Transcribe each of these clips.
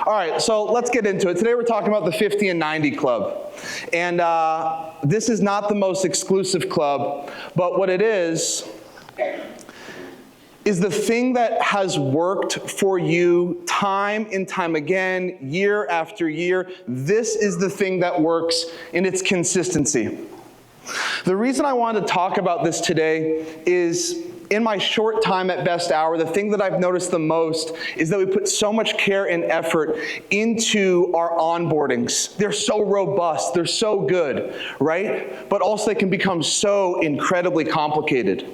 All right, so let's get into it. Today we're talking about the 50 and 90 club. And this is not the most exclusive club, but what it is the thing that has worked for you time and time again, year after year. This is the thing that works in its consistency. The reason I wanted to talk about this today is, in my short time at Best Hour, the thing that I've noticed the most is that we put so much care and effort into our onboardings. They're so robust, they're so good, right? But also they can become so incredibly complicated,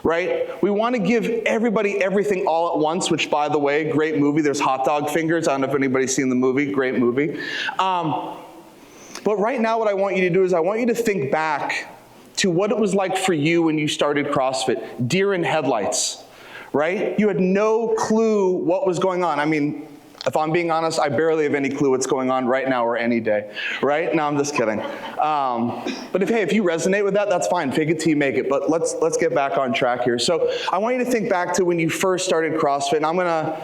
right? We want to give everybody everything all at once, which, by the way, great movie. There's hot dog fingers. I don't know if anybody's seen the movie. Great movie. But right now what I want you to do is I want you to think back to what it was like for you when you started CrossFit. Deer in headlights, right? You had no clue what was going on. I mean, if I'm being honest, I barely have any clue what's going on right now or any day, right? No, I'm just kidding. But if you resonate with that, that's fine. Fake it till you make it. But let's get back on track here. So I want you to think back to when you first started CrossFit, and I'm gonna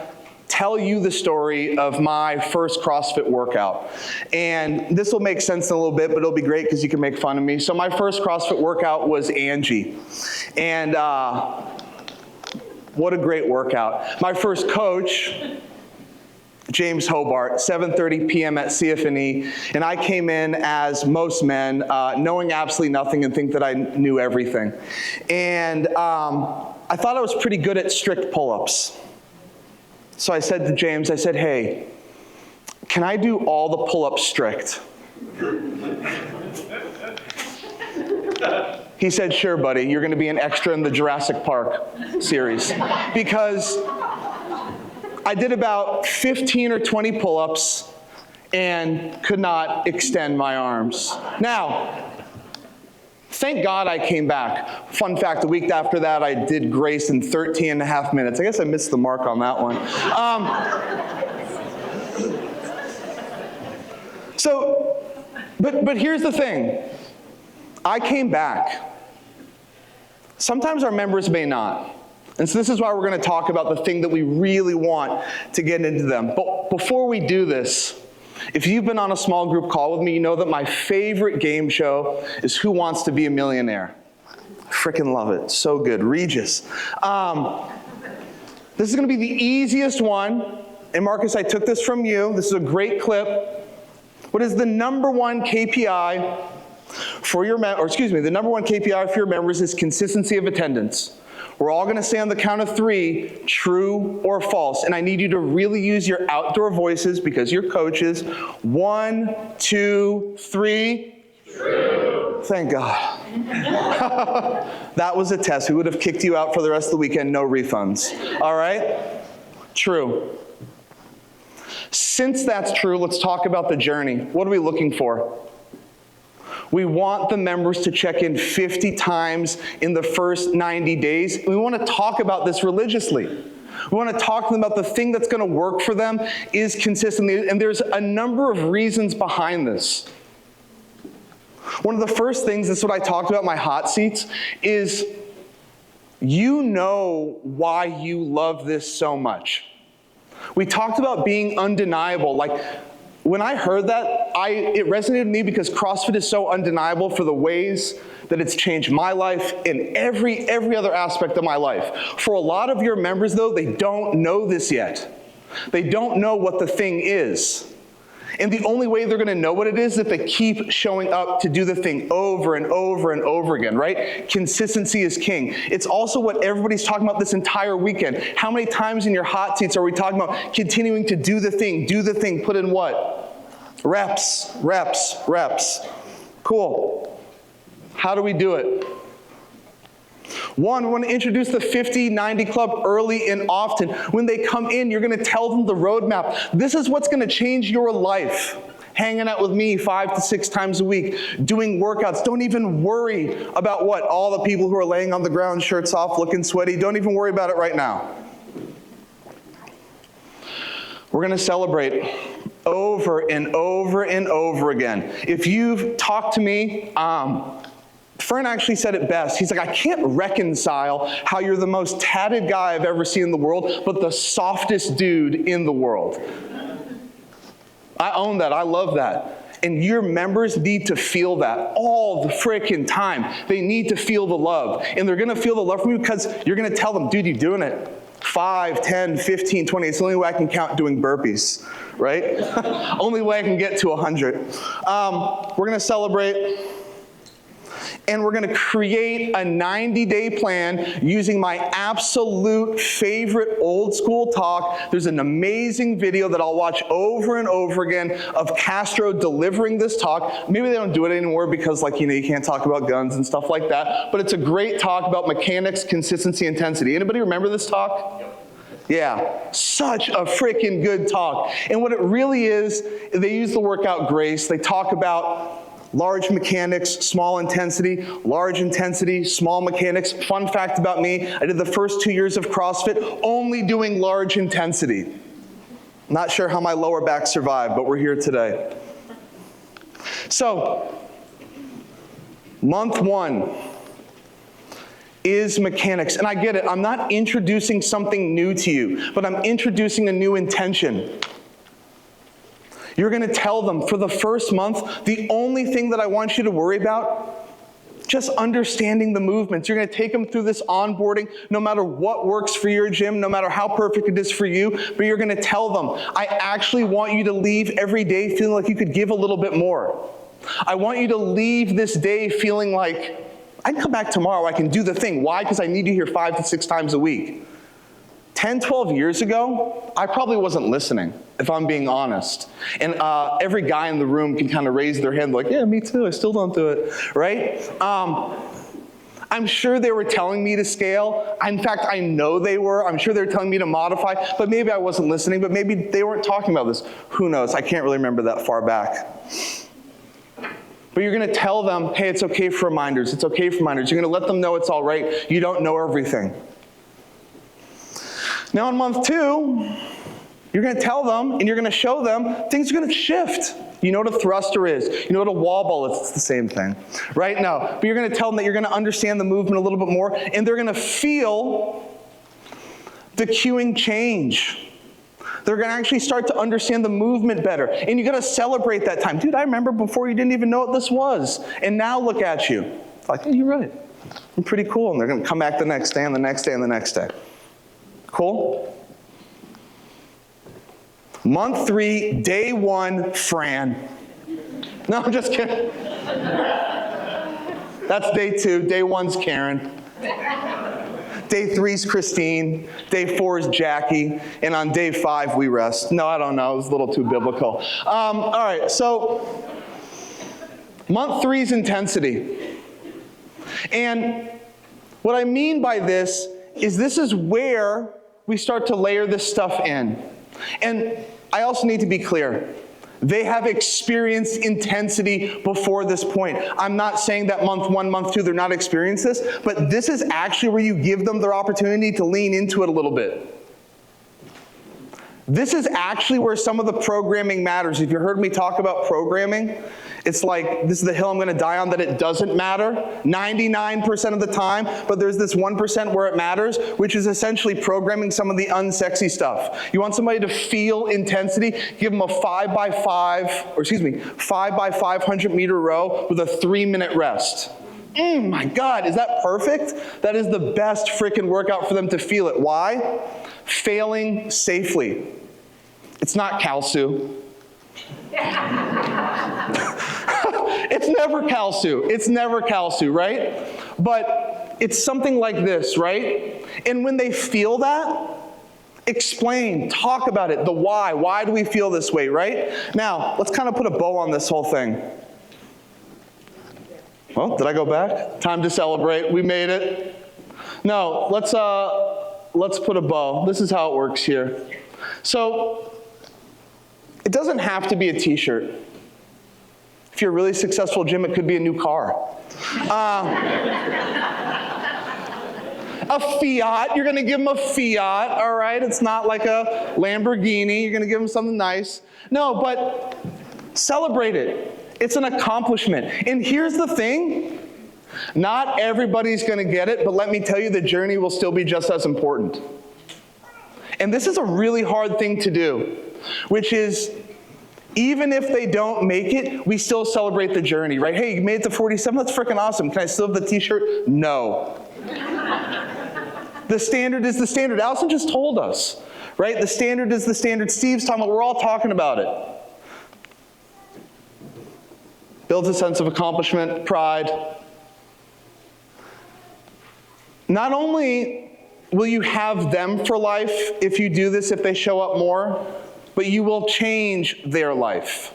tell you the story of my first CrossFit workout. And this will make sense in a little bit, but it'll be great because you can make fun of me. So my first CrossFit workout was Angie. And what a great workout. My first coach, James Hobart, 7:30 p.m. at CFNE, and I came in, as most men, knowing absolutely nothing and think that I knew everything. And I thought I was pretty good at strict pull-ups. So I said to James, I said, hey, can I do all the pull-ups strict? He said, sure, buddy, you're gonna be an extra in the Jurassic Park series. Because I did about 15 or 20 pull-ups and could not extend my arms. Now, thank God I came back. Fun fact, the week after that, I did Grace in 13 and a half minutes. I guess I missed the mark on that one. But here's the thing. I came back. Sometimes our members may not. And so this is why we're going to talk about the thing that we really want to get into them. But before we do this, if you've been on a small group call with me, you know that my favorite game show is Who Wants to Be a Millionaire? Freaking love it. So good. Regis. This is going to be the easiest one. And Marcus, I took this from you. This is a great clip. What is the number one KPI for your the number one KPI for your members is consistency of attendance. We're all going to say on the count of 3, true or false. And I need you to really use your outdoor voices because you're coaches. 1, 2, 3. True. Thank God. That was a test. We would have kicked you out for the rest of the weekend. No refunds. All right? True. Since that's true, let's talk about the journey. What are we looking for? We want the members to check in 50 times in the first 90 days. We want to talk about this religiously. We want to talk to them about the thing that's going to work for them is consistently, and there's a number of reasons behind this. One of the first things, this is what I talked about in my hot seats, is you know why you love this so much. We talked about being undeniable. Like, when I heard that, it resonated with me because CrossFit is so undeniable for the ways that it's changed my life and every other aspect of my life. For a lot of your members, though, they don't know this yet. They don't know what the thing is. And the only way they're going to know what it is if they keep showing up to do the thing over and over and over again, right? Consistency is king. It's also what everybody's talking about this entire weekend. How many times in your hot seats are we talking about continuing to do the thing, put in what? Reps, reps, reps. Cool. How do we do it? One, we want to introduce the 50-90 club early and often. When they come in, you're going to tell them the roadmap. This is what's going to change your life. Hanging out with me 5 to 6 times a week, doing workouts. Don't even worry about what? All the people who are laying on the ground, shirts off, looking sweaty. Don't even worry about it right now. We're going to celebrate over and over and over again. If you've talked to me, Fern actually said it best. He's like, I can't reconcile how you're the most tatted guy I've ever seen in the world, but the softest dude in the world. I own that. I love that. And your members need to feel that all the frickin' time. They need to feel the love. And they're going to feel the love from you because you're going to tell them, dude, you're doing it. 5, 10, 15, 20. It's the only way I can count doing burpees, right? Only way I can get to 100. We're going to celebrate. And we're going to create a 90-day plan using my absolute favorite old school talk. There's an amazing video that I'll watch over and over again of Castro delivering this talk. Maybe they don't do it anymore because, like, you can't talk about guns and stuff like that. But it's a great talk about mechanics, consistency, intensity. Anybody remember this talk? Yeah, such a freaking good talk. And what it really is, they use the workout GRACE. They talk about large mechanics, small intensity, large intensity, small mechanics. Fun fact about me, I did the first 2 years of CrossFit only doing large intensity. Not sure how my lower back survived, but we're here today. So, month 1 is mechanics. And I get it, I'm not introducing something new to you, but I'm introducing a new intention. You're going to tell them for the first month, the only thing that I want you to worry about, just understanding the movements. You're going to take them through this onboarding, no matter what works for your gym, no matter how perfect it is for you, but you're going to tell them, I actually want you to leave every day feeling like you could give a little bit more. I want you to leave this day feeling like, I can come back tomorrow, I can do the thing. Why? Because I need you here 5 to 6 times a week. 10, 12 years ago, I probably wasn't listening, if I'm being honest. And every guy in the room can kind of raise their hand like, yeah, me too, I still don't do it, right? I'm sure they were telling me to scale. In fact, I know they were. I'm sure they were telling me to modify, but maybe I wasn't listening, but maybe they weren't talking about this. Who knows? I can't really remember that far back. But you're going to tell them, hey, it's okay for reminders. It's okay for reminders. You're going to let them know it's all right. You don't know everything. Now in month 2, you're going to tell them and you're going to show them things are going to shift. You know what a thruster is. You know what a wall ball is. It's the same thing, right? No, but you're going to tell them that you're going to understand the movement a little bit more, and they're going to feel the cueing change. They're going to actually start to understand the movement better. And you got to celebrate that time. Dude, I remember before you didn't even know what this was. And now look at you. It's like, hey, you're right. I'm pretty cool. And they're going to come back the next day and the next day and the next day. Cool? Month 3, day 1, Fran. No, I'm just kidding. That's day 2. Day 1's Karen. Day 3's Christine. Day 4 is Jackie. And on day 5, we rest. No, I don't know. It was a little too biblical. All right, so month 3's intensity. And what I mean by this is where we start to layer this stuff in. And I also need to be clear. They have experienced intensity before this point. I'm not saying that month 1, month 2, they're not experienced this, but this is actually where you give them their opportunity to lean into it a little bit. This is actually where some of the programming matters. If you heard me talk about programming, it's like, this is the hill I'm going to die on, that it doesn't matter 99% of the time, but there's this 1% where it matters, which is essentially programming some of the unsexy stuff. You want somebody to feel intensity, give them a 5 by 500 meter row with a 3-minute rest. My God, is that perfect? That is the best freaking workout for them to feel it. Why? Failing safely. It's not Kalsu. It's never Kalsu. It's never Kalsu, right? But it's something like this, right? And when they feel that, explain, talk about it, the why. Why do we feel this way, right? Now, let's kind of put a bow on this whole thing. Well, did I go back? Time to celebrate. We made it. No, let's put a bow. This is how it works here. So, it doesn't have to be a t-shirt. If you're a really successful gym, it could be a new car. A Fiat, you're gonna give them a Fiat, all right? It's not like a Lamborghini, you're gonna give them something nice. No, but celebrate it. It's an accomplishment. And here's the thing, not everybody's gonna get it, but let me tell you, the journey will still be just as important. And this is a really hard thing to do, which is, Even if they don't make it, we still celebrate the journey, right? Hey, you made it to 47, that's freaking awesome. Can I still have the t-shirt? No. The standard is the standard. Allison just told us, right? The standard is the standard. Steve's talking about, we're all talking about it. Builds a sense of accomplishment, pride. Not only will you have them for life if you do this, if they show up more, but you will change their life.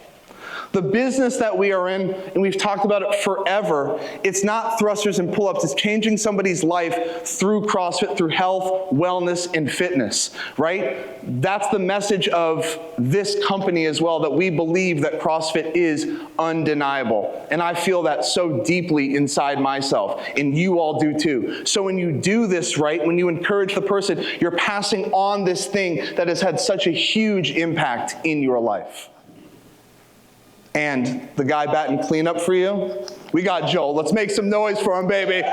The business that we are in, and we've talked about it forever, it's not thrusters and pull-ups, it's changing somebody's life through CrossFit, through health, wellness, and fitness, right? That's the message of this company as well, that we believe that CrossFit is undeniable. And I feel that so deeply inside myself, and you all do too. So when you do this right, when you encourage the person, you're passing on this thing that has had such a huge impact in your life. And the guy batting cleanup for you, we got Joel. Let's make some noise for him, baby.